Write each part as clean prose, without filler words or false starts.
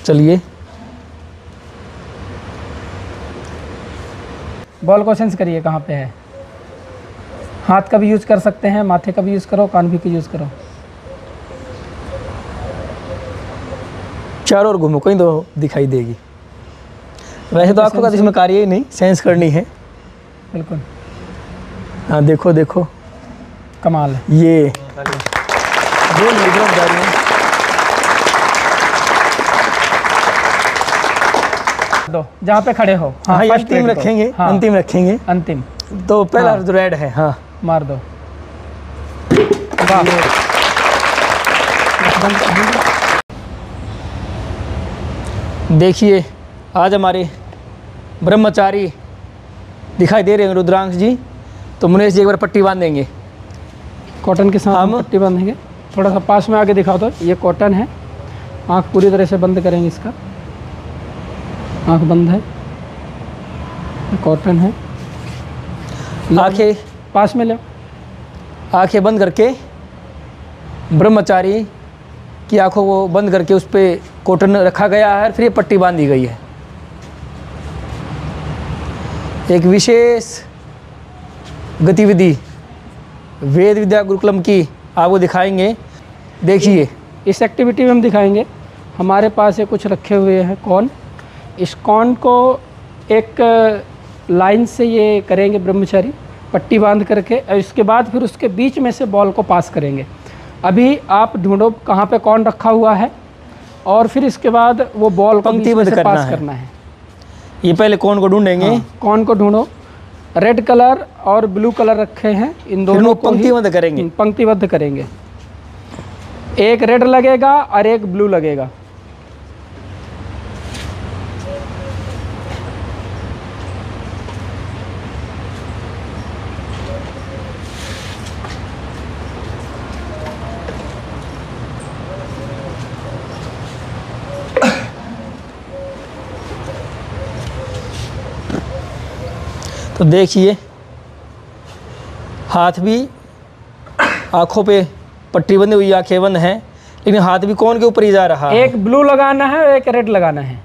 चलिए, बॉल को सेंस करिए कहाँ पे है। हाथ का भी यूज़ कर सकते हैं, माथे का भी यूज़ करो, कान भी का यूज़ करो। चारों ओर घूमो, कहीं तो दिखाई देगी। वैसे तो आंखों का इसमें कार्य ही नहीं, सेंस करनी है। बिल्कुल। हाँ देखो देखो, कमाल है ये जा रही है। दो जहाँ पे खड़े हो। हाँ, हाँ, अंतिम रखेंगे। हाँ, अंतिम रखेंगे। अंतिम तो पहला हाँ। जो रेड है, हाँ मार दो। वाह। देखिए, आज हमारे ब्रह्मचारी दिखाई दे रहे हैं रुद्रांश जी। तो मुनेश जी एक बार पट्टी बांधेंगे। कॉटन के साथ हम पट्टी बांधेंगे। थोड़ा सा पास में आके दिखाओ तो। ये कॉटन है, आँख पूरी तरह से बंद करेंगे इसका। आँख बंद है, कॉटन है। आंखें पास में ले, आंखें बंद करके ब्रह्मचारी की आंखों को बंद करके उस पर कॉटन रखा गया है, फिर ये पट्टी बांधी गई है। एक विशेष गतिविधि वेद विद्या गुरुकुलम की आपको दिखाएंगे। देखिए, इस एक्टिविटी में हम दिखाएंगे। हमारे पास ये कुछ रखे हुए हैं कॉर्न। इस कॉर्न को एक लाइन से ये करेंगे ब्रह्मचारी, पट्टी बांध करके, और इसके बाद फिर उसके बीच में से बॉल को पास करेंगे। अभी आप ढूंढो कहाँ पे कॉर्न रखा हुआ है, और फिर इसके बाद वो बॉल को बीच में से पास करना है। ये पहले कॉर्न को ढूंढेंगे। हाँ, कॉर्न को ढूंढो। रेड कलर और ब्लू कलर रखे हैं, इन दोनों को पंक्तिबद्ध करेंगे। पंक्तिबद्ध करेंगे। एक रेड लगेगा और एक ब्लू लगेगा। तो देखिए, हाथ भी आँखों पे पट्टी बंधी हुई, आँखें बंद हैं, लेकिन हाथ भी कौन के ऊपर ही जा रहा है। एक ब्लू लगाना है और एक रेड लगाना है।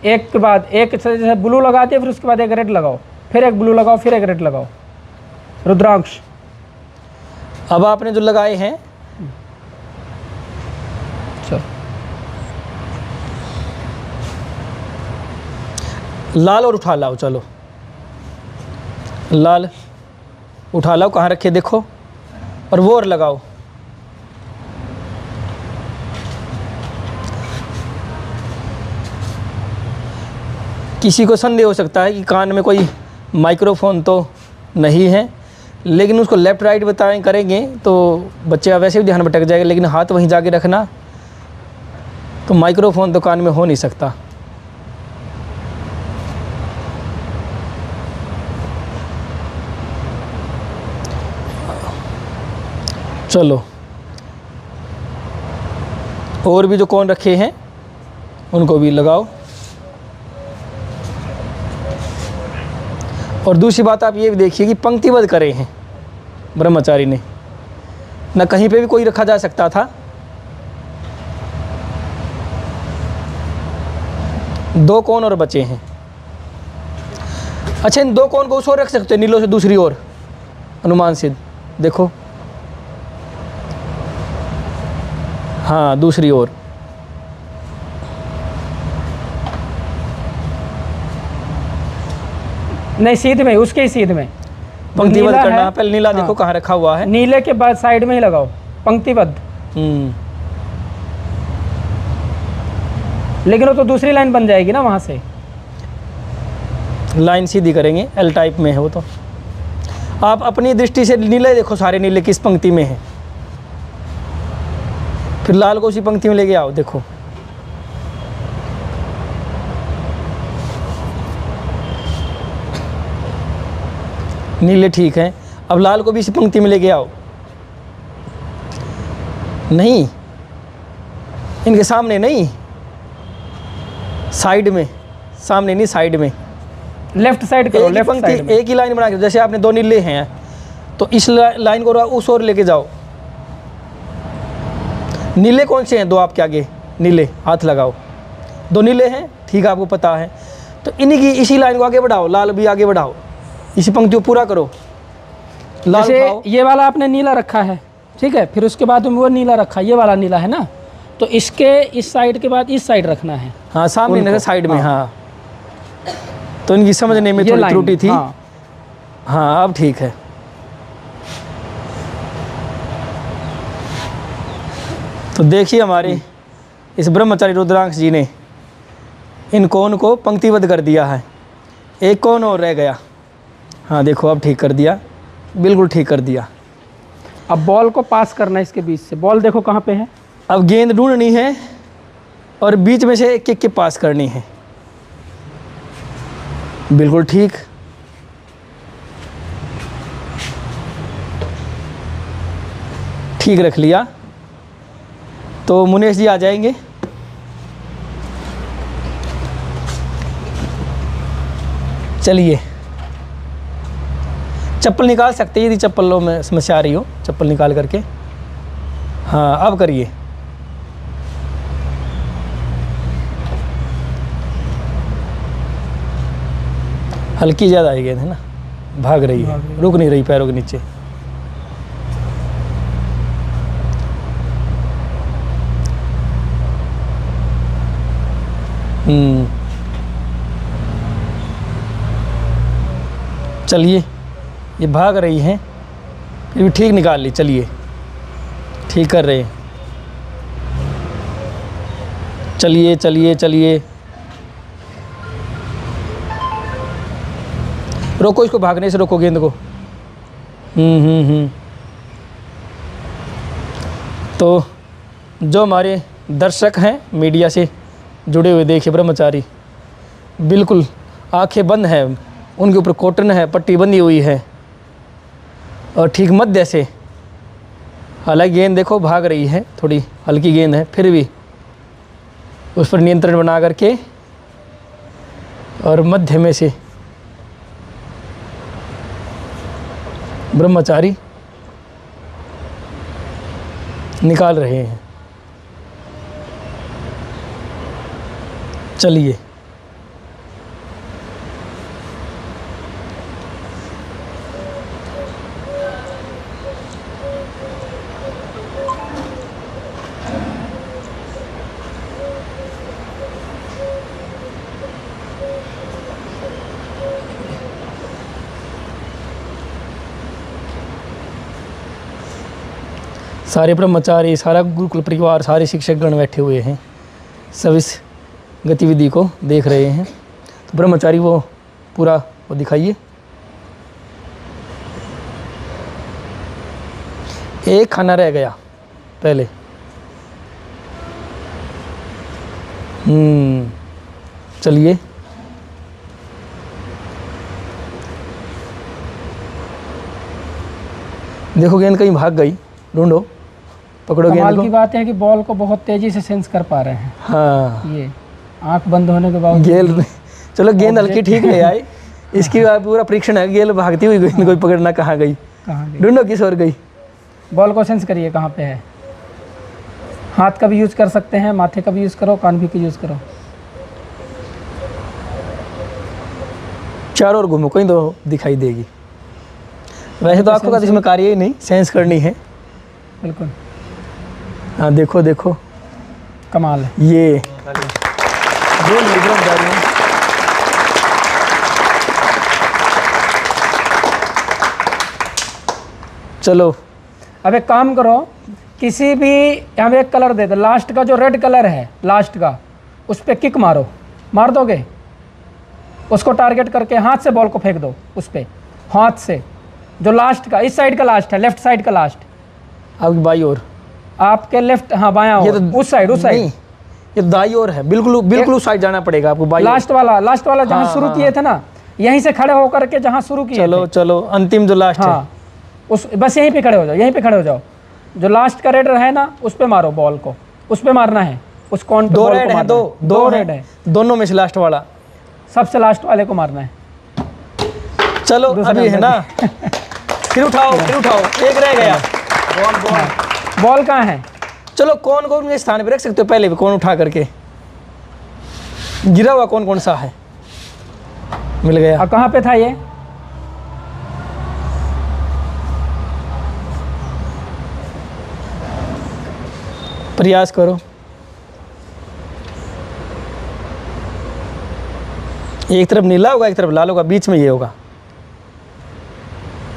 एक के बाद एक, जैसे ब्लू लगाते हैं फिर उसके बाद एक रेड लगाओ, फिर एक ब्लू लगाओ, फिर एक रेड लगाओ। रुद्रांश, अब आपने जो लगाए हैं, चलो लाल और उठा लाओ। चलो, लाल उठा लाओ, कहाँ रखे देखो, और वो और लगाओ। किसी को संदेह हो सकता है कि कान में कोई माइक्रोफोन तो नहीं है, लेकिन उसको लेफ़्ट राइट बताएं करेंगे तो बच्चे वैसे भी ध्यान भटक जाएगा, लेकिन हाथ वहीं जाके रखना। तो माइक्रोफोन तो कान में हो नहीं सकता। चलो, और भी जो कौन रखे हैं उनको भी लगाओ। और दूसरी बात आप ये भी देखिए कि पंक्तिबद्ध करे हैं ब्रह्मचारी ने, न कहीं पे भी कोई रखा जा सकता था। दो कौन और बचे हैं। अच्छा, इन दो कौन को उस ओर रख सकते हैं, नीलों से दूसरी ओर, अनुमान सिद्ध देखो। हाँ, दूसरी ओर। नहीं, सीध में, उसके ही सीध में पंक्तिबद्ध करना है। पहले नीला देखो कहाँ रखा हुआ है। नीले के बाद साइड में ही लगाओ, पंक्तिबद्ध। लेकिन वो तो दूसरी लाइन बन जाएगी ना, वहाँ से लाइन सीधी करेंगे। एल टाइप में है वो। तो आप अपनी दृष्टि से नीले देखो, सारे नीले किस पंक्ति में है, फिर लाल को उसी पंक्ति में लेके आओ। देखो, नीले ठीक है। अब लाल को भी इसी पंक्ति में लेके आओ। नहीं, इनके सामने नहीं, साइड में। सामने नहीं, साइड में, लेफ्ट साइड करो। लेफ्ट साइड में एक ही लाइन बना के, जैसे आपने दो नीले हैं तो इस लाइन को उस ओर लेके जाओ। नीले कौन से हैं दो आपके आगे? नीले, हाथ लगाओ। दो नीले हैं, ठीक आपको पता है। तो इन्हीं की इसी लाइन को आगे बढ़ाओ, लाल भी आगे बढ़ाओ, इसी पंक्ति को पूरा करो। लाल जैसे उठाओ, ये वाला आपने नीला रखा है, ठीक है, फिर उसके बाद में वो नीला रखा, ये वाला नीला है ना, तो इसके इस साइड के बाद इस साइड रखना है। हाँ सामने उनको, नहीं साइड में। हाँ। हाँ तो इनकी समझने में ये थोड़ी लाइन, त्रुटि थी। हाँ। हाँ अब ठीक है। तो देखिए हमारे इस ब्रह्मचारी रुद्रांश जी ने इन कोण को पंक्तिबद्ध कर दिया है। एक कोण और रह गया। हाँ देखो अब ठीक कर दिया, बिल्कुल ठीक कर दिया। अब बॉल को पास करना है इसके बीच से। बॉल देखो कहाँ पे है। अब गेंद ढूंढनी है और बीच में से एक एक के पास करनी है। बिल्कुल ठीक। ठीक रख लिया। तो मुनेश जी आ जाएंगे। चलिए चप्पल निकाल सकते हैं यदि चप्पलों में समस्या आ रही हो, चप्पल निकाल करके। हाँ अब करिए। हल्की ज़्यादा आई गेंद है ना, भाग रही है, रुक नहीं रही पैरों के नीचे। चलिए ये भाग रही हैं, फिर भी ठीक निकाल ली। चलिए ठीक कर रहे हैं। चलिए चलिए चलिए, रोको इसको, भागने से रोको गेंद को। तो जो हमारे दर्शक हैं मीडिया से जुड़े हुए, देखिए ब्रह्मचारी बिल्कुल आंखें बंद हैं, उनके ऊपर कॉटन है, पट्टी बंधी हुई है और ठीक मध्य से, हालांकि गेंद देखो भाग रही है, थोड़ी हल्की गेंद है, फिर भी उस पर नियंत्रण बना करके और मध्य में से ब्रह्मचारी निकाल रहे हैं। चलिए सारे ब्रह्मचारी, सारा गुरुकुल परिवार, सारे शिक्षकगण बैठे हुए हैं, सब इस गतिविधि को देख रहे हैं। तो ब्रह्मचारी वो पूरा वो दिखाइए। एक खाना रह गया पहले। चलिए देखो गेंद कहीं भाग गई, ढूंढो, पकड़ो गेंद कमाल को। की बात है कि बॉल को बहुत तेजी से सेंस कर पा रहे हैं। हाँ ये आंख बंद होने के बाद गेंद, चलो गेंद हल्की ठीक ले आए। इसकी पूरा परीक्षण है, गेंद भागती हुई गेंद कोई पकड़ना कहाँ गई, कहाँ गई? ढूंढो किस ओर गई। बॉल को सेंस करिए कहाँ पे है। हाथ का भी यूज़ कर सकते हैं, माथे का भी यूज़ करो, कान भी का यूज़ करो। चारों ओर घूमो, कहीं तो दिखाई देगी। वैसे तो आपको इसमें कार्य ही नहीं, सेंस करनी है। बिल्कुल हाँ देखो देखो, कमाल है। ये जो निगम जा रही है। चलो अब एक काम करो, किसी भी हम एक कलर दे दो, लास्ट का जो रेड कलर है लास्ट का, उस पर किक मारो, मार दोगे? उसको टारगेट करके हाथ से बॉल को फेंक दो उस पर, हाथ से। जो लास्ट का, इस साइड का लास्ट है, लेफ्ट साइड का लास्ट, आपकी बाई ओर, आपके लेफ्ट, हाँ बायां ये ओर, तो उस साइड, उस साइड नहीं, ये दाई ओर है, बिल्कुल बिल्कुल उस साइड जाना पड़ेगा आपको, बाई ओर। लास्ट वाला जहाँ हाँ, शुरू हाँ, किए थे ना, यहीं से खड़े होकर के जहाँ शुरू किए चलो थे। चलो अंतिम जो लास्ट है। हाँ उस, बस यहीं पे खड़े हो जाओ, यहीं पे खड़े हो जाओ। जो लास्ट का रेड है ना, उस पे मारो बॉल को, उस पे मारना है, उस कौन पे दो बॉल को रेड है, मारना दो रेड है, दोनों में से लास्ट वाला। सबसे लास्ट वाले को मारना है। चलो दूसरा अभी है नंबर ना, फिर उठाओ, एक रह गया। बॉल कहाँ है? चलो कौन कौन के स्थान पे रख सकते हो, पहले भी कौन उठा करके। गिरा हुआ कौन कौन सा है? मिल गया। और कहाँ पे था ये? प्रयास करो। एक तरफ नीला होगा, एक तरफ लाल होगा, बीच में ये होगा।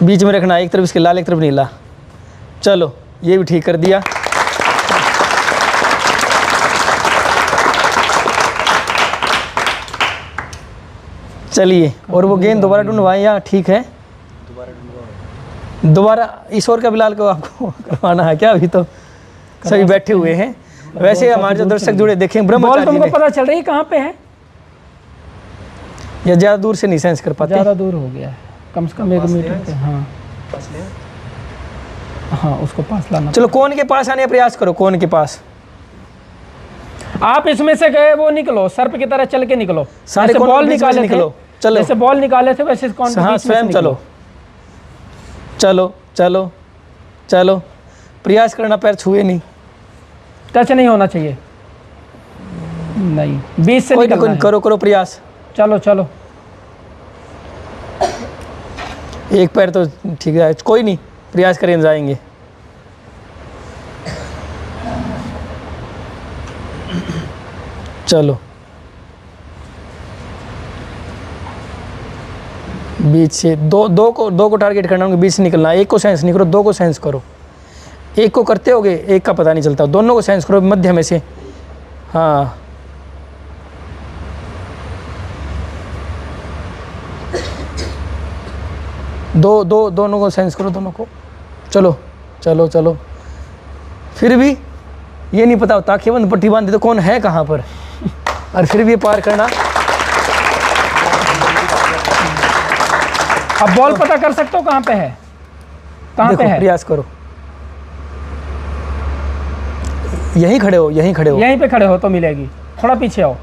बीच में रखना, एक तरफ इसके लाल, एक तरफ नीला। चलो, ये भी ठीक कर दिया। चलिए, और वो गेंद दोबारा ढूंढवाएं या ठीक है? दोबारा इस ओर का बिलाल को आपको करवाना है क्या? अभी तो सभी बैठे हुए हैं। वैसे हमारे जो दर्शक जुड़े देखें, बॉल ब्रह्मचारी तुमको ने पता चल रही है कहाँ पे है? या ज़्यादा दूर से नहीं सेंस कर पाते? ज़्यादा दूर हो गया है, कम से कम 1 मीटर पे। हाँ हाँ, उसको पास लाना। चलो, कोन के पास आने का प्रयास करो। कोन के पास आप इसमें से गए वो निकलो, सर्प की तरह चल के निकलो। सारे जैसे कोनों बॉल के बीच में निकाले निकलो। थे, चलो। जैसे बॉल निकाले थे वैसे कौन हाँ, स्वयं चलो। चलो चलो चलो, प्रयास करना, पैर छुए नहीं। टच नहीं होना चाहिए। नहीं, 20 से कोई निकलना नहीं, है। करो करो प्रयास। चलो चलो, एक पैर तो ठीक है, कोई नहीं, प्रयास करें, जाएंगे। चलो, बीच से दो को टारगेट करना, उनके बीच से निकलना। एक को सेंस नहीं करो, 2 को सेंस करो। एक को करते होगे, एक का पता नहीं चलता। दोनों को सेंस करो, मध्य में से। हाँ, दोनों को सेंस करो, दोनों को। चलो चलो चलो, फिर भी ये नहीं पता होता, आंखें बंद पट्टी बांधी तो कौन है कहाँ पर, और फिर भी पार करना। अब बॉल पता कर सकते हो कहाँ पे है? कहाँ पे है? प्रयास करो। यहीं खड़े हो, यहीं खड़े हो। यहीं पे खड़े हो तो मिलेगी। थोड़ा पीछे आओ,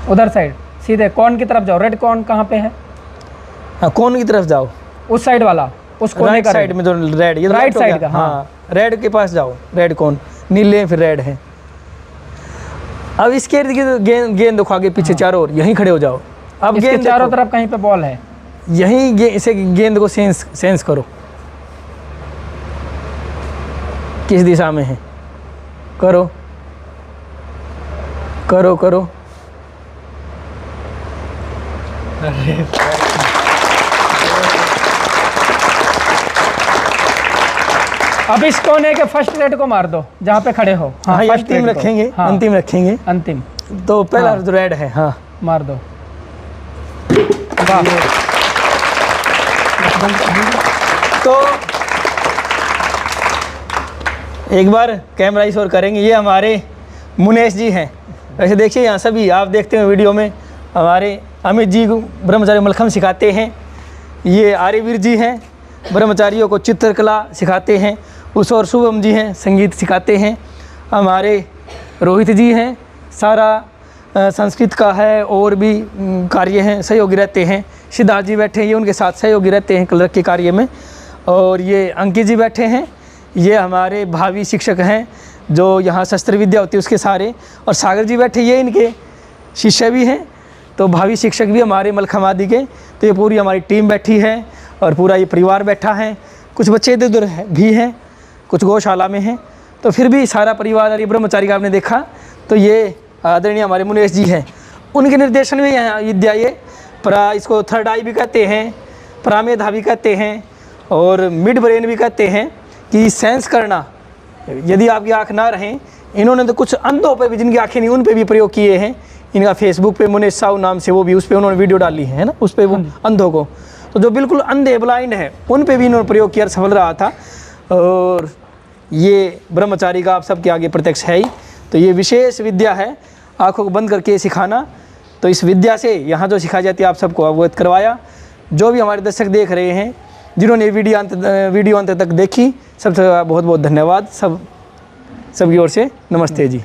उधर साइड सीधे कॉर्न की तरफ जाओ। रेड कॉर्न कहाँ पे है? हाँ, कौन की तरफ जाओ? उस साइड वाला, उस कोने राइट का साइड में जो रेड, ये राइट हो गया। साइड का। हाँ, रेड के पास जाओ। रेड कौन? नीले, फिर रेड है। अब इसके इर्द गिर्द गेंद देखो, आगे पीछे चारों ओर, यहीं खड़े हो जाओ। अब इसके गेंद चारों देखो, तरफ कहीं पे बॉल है। यहीं इसे गेंद को सेंस करो, किस दिशा में है। करो करो करो। अब इस कोने के फर्स्ट रेड को मार दो जहाँ पे खड़े हो। हाँ, फर्स्ट अंतिम रेड को। रखेंगे। हाँ, अंतिम रखेंगे। अंतिम। तो पहला हाँ। जो रेड है, हाँ, मार दो। वाह। तो एक बार कैमरा इस ओर करेंगे। ये हमारे मुनेश जी हैं। वैसे देखिए, यहाँ सभी आप देखते हैं वीडियो में, हमारे अमित जी को ब्रह्मचारी मलखम सिखाते हैं। ये आर्यवीर जी हैं, ब्रह्मचारियों को चित्रकला सिखाते हैं। उस और शुभम जी हैं, संगीत सिखाते हैं। हमारे रोहित जी हैं, सारा संस्कृत का है और भी कार्य हैं, सहयोगी रहते हैं। सिद्धार्थ जी बैठे हैं, ये उनके साथ सहयोगी रहते हैं कलर के कार्य में। और ये अंकित जी बैठे हैं, ये हमारे भावी शिक्षक हैं, जो यहाँ शस्त्र विद्या होती है उसके सारे। और सागर जी बैठे, ये इनके शिष्य भी हैं, तो भावी शिक्षक भी हमारे मलखम आदि के। तो ये पूरी हमारी टीम बैठी है और पूरा ये परिवार बैठा है। कुछ बच्चे इधर उधर भी हैं, कुछ गौशाला में हैं। तो फिर भी सारा परिवार और ये ब्रह्मचारी का आपने देखा। तो ये आदरणीय हमारे मुनेश जी हैं, उनके निर्देशन में यहाँ विद्या ये इसको थर्ड आई भी कहते हैं, प्रामेधा भी कहते हैं, और मिड ब्रेन भी कहते हैं। कि सेंस करना, यदि आपकी आँख ना रहें, इन्होंने तो कुछ अंधों पे भी, जिनकी आँखें नहीं, उन पे भी प्रयोग किए हैं। इनका फेसबुक पे मुनेश साहू नाम से वो भी, उस पर उन्होंने वीडियो डाली है ना, उस पर वो अंधों को, तो जो बिल्कुल अंधे ब्लाइंड है उन पे भी इन्होंने प्रयोग किया, सफल रहा था। और ये ब्रह्मचारी का आप सबके आगे प्रत्यक्ष है ही। तो ये विशेष विद्या है, आँखों को बंद करके सिखाना। तो इस विद्या से यहाँ जो सिखाई जाती है आप सबको अवगत करवाया। जो भी हमारे दर्शक देख रहे हैं, जिन्होंने वीडियो अंत तक देखी, सबसे बहुत बहुत धन्यवाद। सबकी ओर से नमस्ते जी।